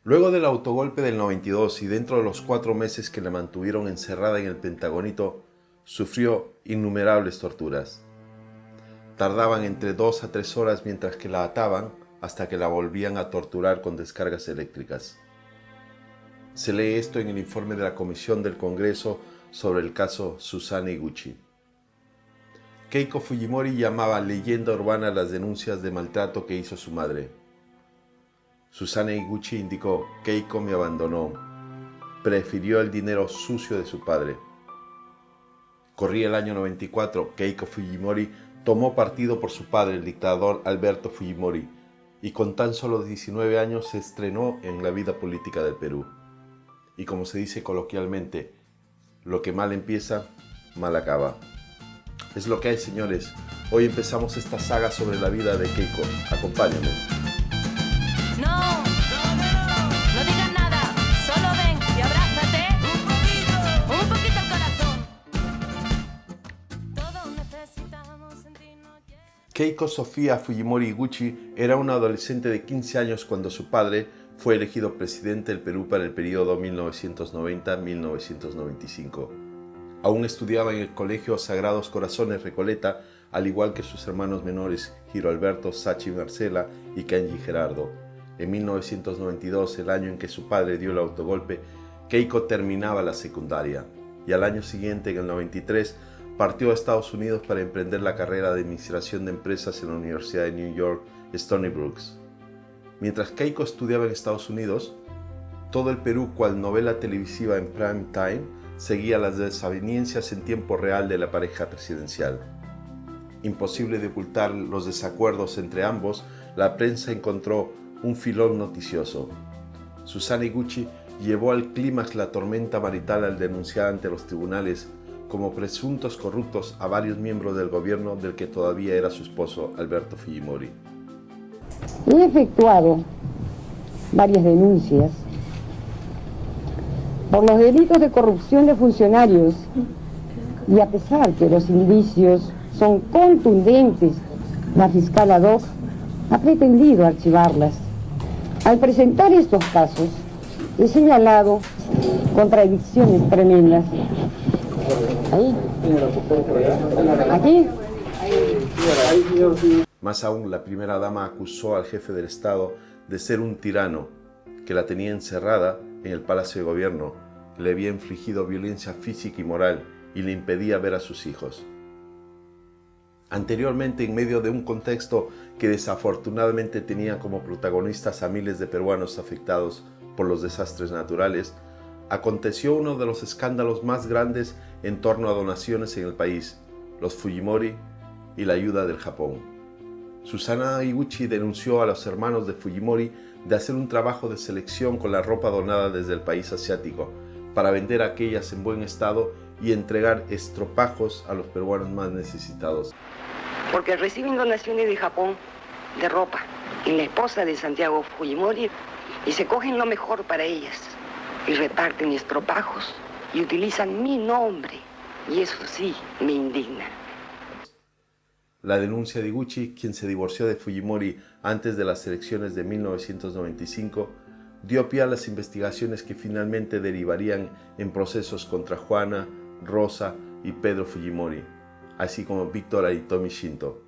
Luego del autogolpe del 92 y dentro de los 4 meses que la mantuvieron encerrada en el Pentagonito, sufrió innumerables torturas. Tardaban entre 2 a 3 horas mientras que la ataban hasta que la volvían a torturar con descargas eléctricas. Se lee esto en el informe de la Comisión del Congreso sobre el caso Susana Higuchi. Keiko Fujimori llamaba leyenda urbana las denuncias de maltrato que hizo su madre. Susana Higuchi indicó: Keiko me abandonó, prefirió el dinero sucio de su padre. Corría el año 94, Keiko Fujimori tomó partido por su padre, el dictador Alberto Fujimori, y con tan solo 19 años se estrenó en la vida política del Perú. Y como se dice coloquialmente, lo que mal empieza, mal acaba. Es lo que hay, señores. Hoy empezamos esta saga sobre la vida de Keiko. Acompáñenme. No digas nada, solo ven y abrázate un poquito el corazón. Todos necesitamos sentirnos. Keiko Sofía Fujimori Higuchi era una adolescente de 15 años cuando su padre fue elegido presidente del Perú para el periodo 1990-1995. Aún estudiaba en el Colegio Sagrados Corazones Recoleta, al igual que sus hermanos menores Giro Alberto, Sachi Marcela y Kenji Gerardo. En 1992, el año en que su padre dio el autogolpe, Keiko terminaba la secundaria y al año siguiente, en el 93, partió a Estados Unidos para emprender la carrera de Administración de Empresas en la Universidad de New York, Stony Brooks. Mientras Keiko estudiaba en Estados Unidos, todo el Perú, cual novela televisiva en prime time, seguía las desavenencias en tiempo real de la pareja presidencial. Imposible de ocultar los desacuerdos entre ambos, la prensa encontró un filón noticioso. Susana Higuchi llevó al clímax la tormenta marital al denunciar ante los tribunales como presuntos corruptos a varios miembros del gobierno del que todavía era su esposo, Alberto Fujimori. He efectuado varias denuncias por los delitos de corrupción de funcionarios y a pesar que los indicios son contundentes, la fiscal ad hoc ha pretendido archivarlas. Al presentar estos casos, he señalado contradicciones tremendas. Ahí. Aquí. Más aún, la primera dama acusó al jefe del Estado de ser un tirano que la tenía encerrada en el Palacio de Gobierno, que le había infligido violencia física y moral y le impedía ver a sus hijos. Anteriormente, en medio de un contexto que desafortunadamente tenía como protagonistas a miles de peruanos afectados por los desastres naturales, aconteció uno de los escándalos más grandes en torno a donaciones en el país, los Fujimori y la ayuda del Japón. Susana Higuchi denunció a los hermanos de Fujimori de hacer un trabajo de selección con la ropa donada desde el país asiático para vender aquellas en buen estado y entregar estropajos a los peruanos más necesitados. Porque reciben donaciones de Japón de ropa en la esposa de Santiago Fujimori y se cogen lo mejor para ellas y reparten estropajos y utilizan mi nombre y eso sí me indigna. La denuncia de Higuchi, quien se divorció de Fujimori antes de las elecciones de 1995, dio pie a las investigaciones que finalmente derivarían en procesos contra Juana, Rosa y Pedro Fujimori, así como Víctor Aritomi Shinto,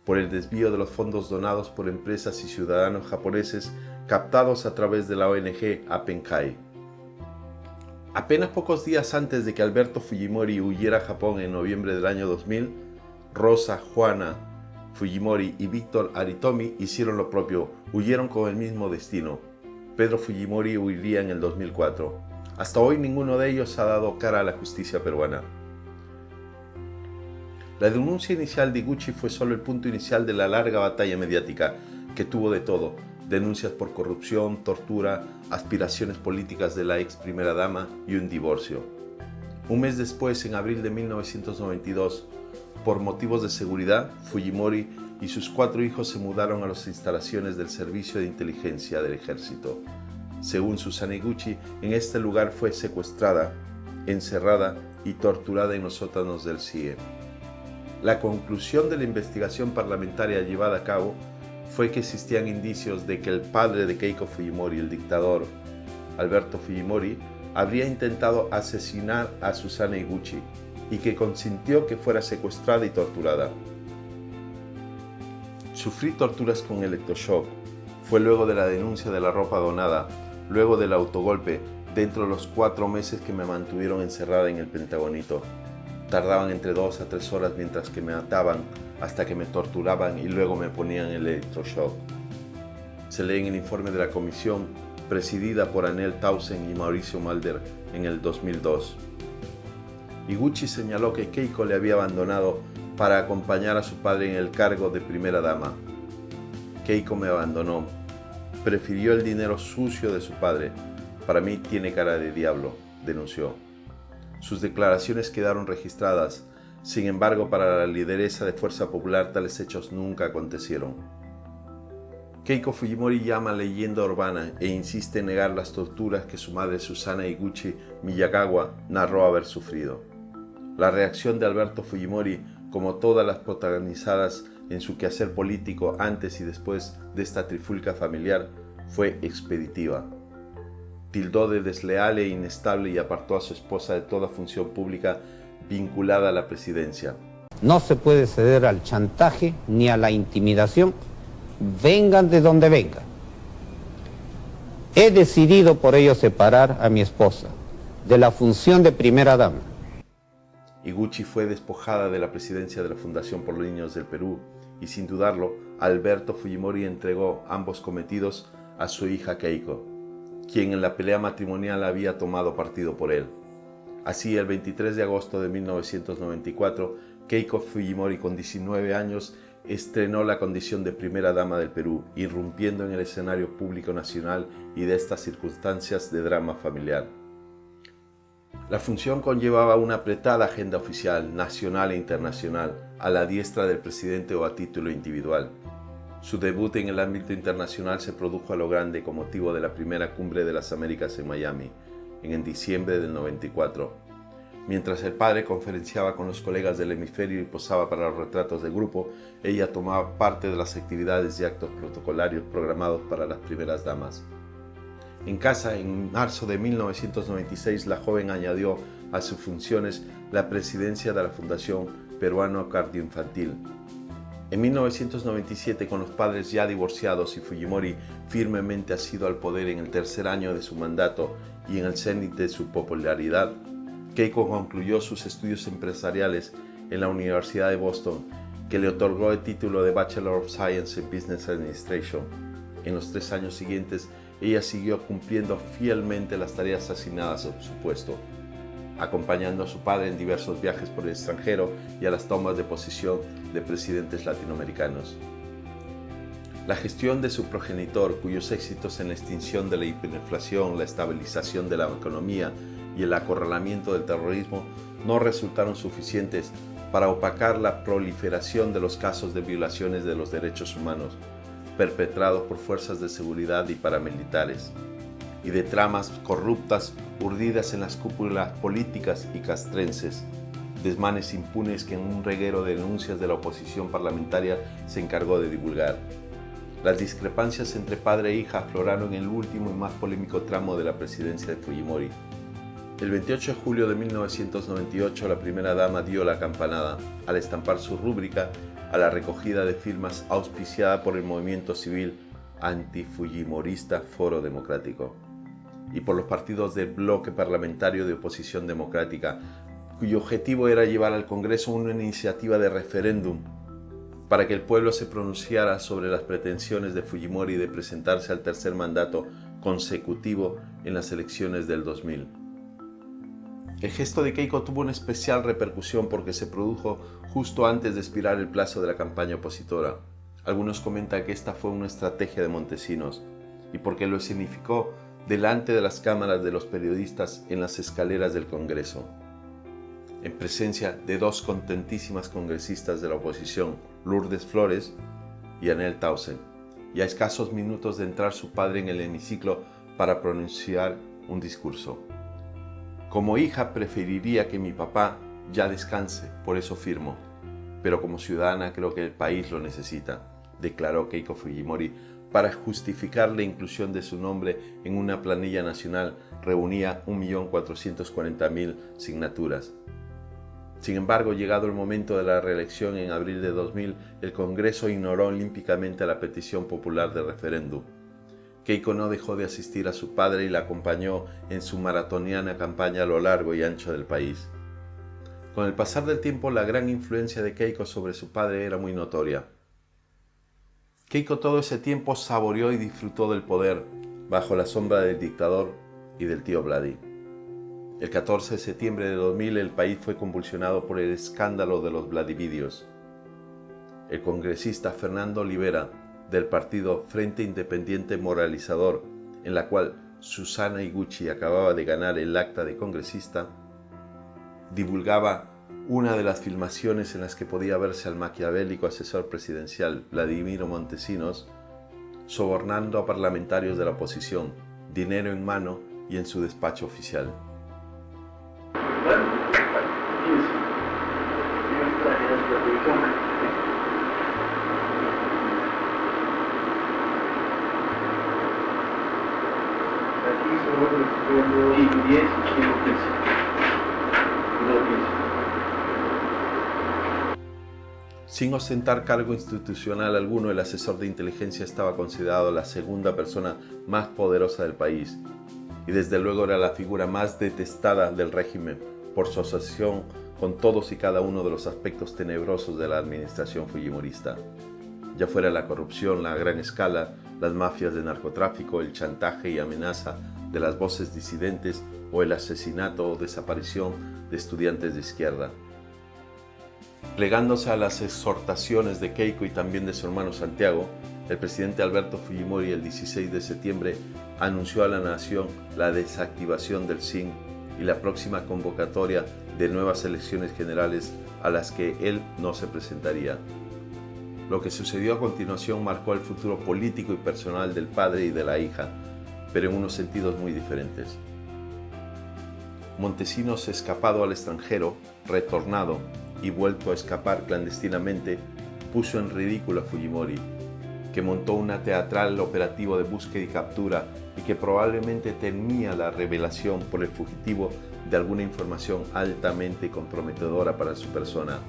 por el desvío de los fondos donados por empresas y ciudadanos japoneses captados a través de la ONG Appenkai. Apenas pocos días antes de que Alberto Fujimori huyera a Japón en noviembre del año 2000, Rosa, Juana Fujimori y Víctor Aritomi hicieron lo propio, huyeron con el mismo destino. Pedro Fujimori huiría en el 2004. Hasta hoy ninguno de ellos ha dado cara a la justicia peruana. La denuncia inicial de Higuchi fue solo el punto inicial de la larga batalla mediática, que tuvo de todo: denuncias por corrupción, tortura, aspiraciones políticas de la ex primera dama y un divorcio. Un mes después, en abril de 1992, por motivos de seguridad, Fujimori y sus 4 hijos se mudaron a las instalaciones del Servicio de Inteligencia del Ejército. Según Susana Higuchi, en este lugar fue secuestrada, encerrada y torturada en los sótanos del CIE. La conclusión de la investigación parlamentaria llevada a cabo fue que existían indicios de que el padre de Keiko Fujimori, el dictador Alberto Fujimori, habría intentado asesinar a Susana Higuchi y que consintió que fuera secuestrada y torturada. Sufrí torturas con electroshock. Fue luego de la denuncia de la ropa donada, luego del autogolpe, dentro de los 4 meses que me mantuvieron encerrada en el Pentagonito. Tardaban entre 2 a 3 horas mientras que me ataban hasta que me torturaban y luego me ponían el electroshock. Se lee en el informe de la comisión presidida por Anel Tausen y Mauricio Mulder en el 2002. Higuchi señaló que Keiko le había abandonado para acompañar a su padre en el cargo de primera dama. Keiko me abandonó. Prefirió el dinero sucio de su padre. Para mí tiene cara de diablo, denunció. Sus declaraciones quedaron registradas. Sin embargo, para la lideresa de Fuerza Popular tales hechos nunca acontecieron. Keiko Fujimori llama leyenda urbana e insiste en negar las torturas que su madre Susana Higuchi Miyagawa narró haber sufrido. La reacción de Alberto Fujimori, como todas las protagonizadas en su quehacer político antes y después de esta trifulca familiar, fue expeditiva. Tildó de desleal e inestable y apartó a su esposa de toda función pública vinculada a la presidencia. No se puede ceder al chantaje ni a la intimidación, vengan de donde vengan. He decidido por ello separar a mi esposa de la función de primera dama. Higuchi fue despojada de la presidencia de la Fundación por los Niños del Perú y sin dudarlo, Alberto Fujimori entregó ambos cometidos a su hija Keiko, quien en la pelea matrimonial había tomado partido por él. Así, el 23 de agosto de 1994, Keiko Fujimori, con 19 años, estrenó la condición de primera dama del Perú, irrumpiendo en el escenario público nacional y de estas circunstancias de drama familiar. La función conllevaba una apretada agenda oficial, nacional e internacional, a la diestra del presidente o a título individual. Su debut en el ámbito internacional se produjo a lo grande con motivo de la primera Cumbre de las Américas en Miami, en diciembre del 94. Mientras el padre conferenciaba con los colegas del hemisferio y posaba para los retratos de grupo, ella tomaba parte de las actividades y actos protocolarios programados para las primeras damas. En casa, en marzo de 1996, la joven añadió a sus funciones la presidencia de la Fundación Peruano Cardioinfantil. En 1997, con los padres ya divorciados y Fujimori firmemente asido al poder en el tercer año de su mandato y en el cénit de su popularidad, Keiko concluyó sus estudios empresariales en la Universidad de Boston, que le otorgó el título de Bachelor of Science in Business Administration. En los 3 años siguientes, ella siguió cumpliendo fielmente las tareas asignadas a su puesto, acompañando a su padre en diversos viajes por el extranjero y a las tomas de posición de presidentes latinoamericanos. La gestión de su progenitor, cuyos éxitos en la extinción de la hiperinflación, la estabilización de la economía y el acorralamiento del terrorismo no resultaron suficientes para opacar la proliferación de los casos de violaciones de los derechos humanos perpetrados por fuerzas de seguridad y paramilitares, y de tramas corruptas urdidas en las cúpulas políticas y castrenses, desmanes impunes que en un reguero de denuncias de la oposición parlamentaria se encargó de divulgar. Las discrepancias entre padre e hija afloraron en el último y más polémico tramo de la presidencia de Fujimori. El 28 de julio de 1998, la primera dama dio la campanada al estampar su rúbrica a la recogida de firmas auspiciada por el movimiento civil antifujimorista Foro Democrático y por los partidos del bloque parlamentario de oposición democrática, cuyo objetivo era llevar al Congreso una iniciativa de referéndum para que el pueblo se pronunciara sobre las pretensiones de Fujimori de presentarse al tercer mandato consecutivo en las elecciones del 2000. El gesto de Keiko tuvo una especial repercusión porque se produjo justo antes de expirar el plazo de la campaña opositora. Algunos comentan que esta fue una estrategia de Montesinos y porque lo significó delante de las cámaras de los periodistas en las escaleras del Congreso, en presencia de 2 contentísimas congresistas de la oposición, Lourdes Flores y Anel Tausen, y a escasos minutos de entrar su padre en el hemiciclo para pronunciar un discurso. Como hija preferiría que mi papá ya descanse, por eso firmo, pero como ciudadana creo que el país lo necesita. declaró Keiko Fujimori, para justificar la inclusión de su nombre en una planilla nacional reunía 1.440.000 signaturas. Sin embargo, llegado el momento de la reelección en abril de 2000, el Congreso ignoró olímpicamente la petición popular de referéndum. Keiko no dejó de asistir a su padre y la acompañó en su maratoniana campaña a lo largo y ancho del país. Con el pasar del tiempo, la gran influencia de Keiko sobre su padre era muy notoria. Keiko todo ese tiempo saboreó y disfrutó del poder bajo la sombra del dictador y del tío Vladi. El 14 de septiembre de 2000 el país fue convulsionado por el escándalo de los Vladividios. El congresista Fernando Olivera, del partido Frente Independiente Moralizador, en la cual Susana Higuchi acababa de ganar el acta de congresista, divulgaba una de las filmaciones en las que podía verse al maquiavélico asesor presidencial Vladimiro Montesinos sobornando a parlamentarios de la oposición, dinero en mano y en su despacho oficial. Sin ostentar cargo institucional alguno, el asesor de inteligencia estaba considerado la segunda persona más poderosa del país y desde luego era la figura más detestada del régimen por su asociación con todos y cada uno de los aspectos tenebrosos de la administración fujimorista, ya fuera la corrupción a gran escala, las mafias de narcotráfico, el chantaje y amenaza de las voces disidentes o el asesinato o desaparición de estudiantes de izquierda. Plegándose a las exhortaciones de Keiko y también de su hermano Santiago, el presidente Alberto Fujimori el 16 de septiembre anunció a la nación la desactivación del SIN y la próxima convocatoria de nuevas elecciones generales a las que él no se presentaría. Lo que sucedió a continuación marcó el futuro político y personal del padre y de la hija, pero en unos sentidos muy diferentes. Montesinos, escapado al extranjero, retornado y vuelto a escapar clandestinamente, puso en ridículo a Fujimori, que montó una teatral operativo de búsqueda y captura y que probablemente temía la revelación por el fugitivo de alguna información altamente comprometedora para su persona.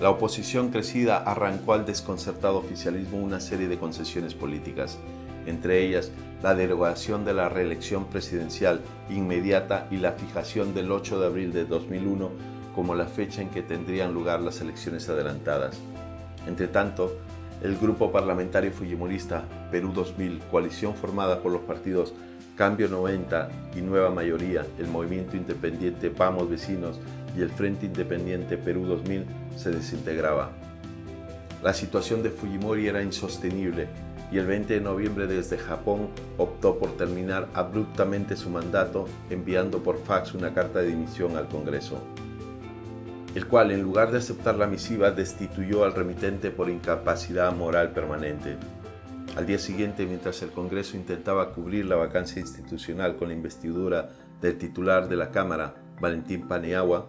La oposición crecida arrancó al desconcertado oficialismo una serie de concesiones políticas, entre ellas la derogación de la reelección presidencial inmediata y la fijación del 8 de abril de 2001 como la fecha en que tendrían lugar las elecciones adelantadas. Entre tanto, el grupo parlamentario fujimorista Perú 2000, coalición formada por los partidos Cambio 90 y Nueva Mayoría, el movimiento independiente Vamos Vecinos y el Frente Independiente Perú 2000, se desintegraba. La situación de Fujimori era insostenible y el 20 de noviembre desde Japón optó por terminar abruptamente su mandato enviando por fax una carta de dimisión al Congreso, el cual en lugar de aceptar la misiva destituyó al remitente por incapacidad moral permanente. Al día siguiente, mientras el Congreso intentaba cubrir la vacancia institucional con la investidura del titular de la Cámara, Valentín Paniagua,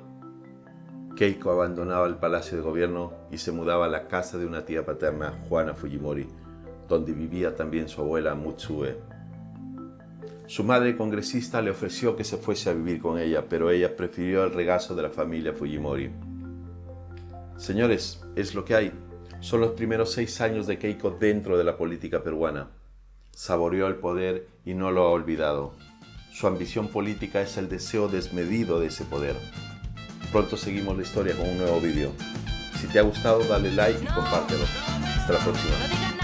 Keiko abandonaba el Palacio de Gobierno y se mudaba a la casa de una tía paterna, Juana Fujimori, donde vivía también su abuela Mutsue. Su madre congresista le ofreció que se fuese a vivir con ella, pero ella prefirió el regazo de la familia Fujimori. Señores, es lo que hay. Son los primeros 6 años de Keiko dentro de la política peruana. Saboreó el poder y no lo ha olvidado. Su ambición política es el deseo desmedido de ese poder. Pronto seguimos la historia con un nuevo vídeo. Si te ha gustado, dale like y compártelo. Hasta la próxima.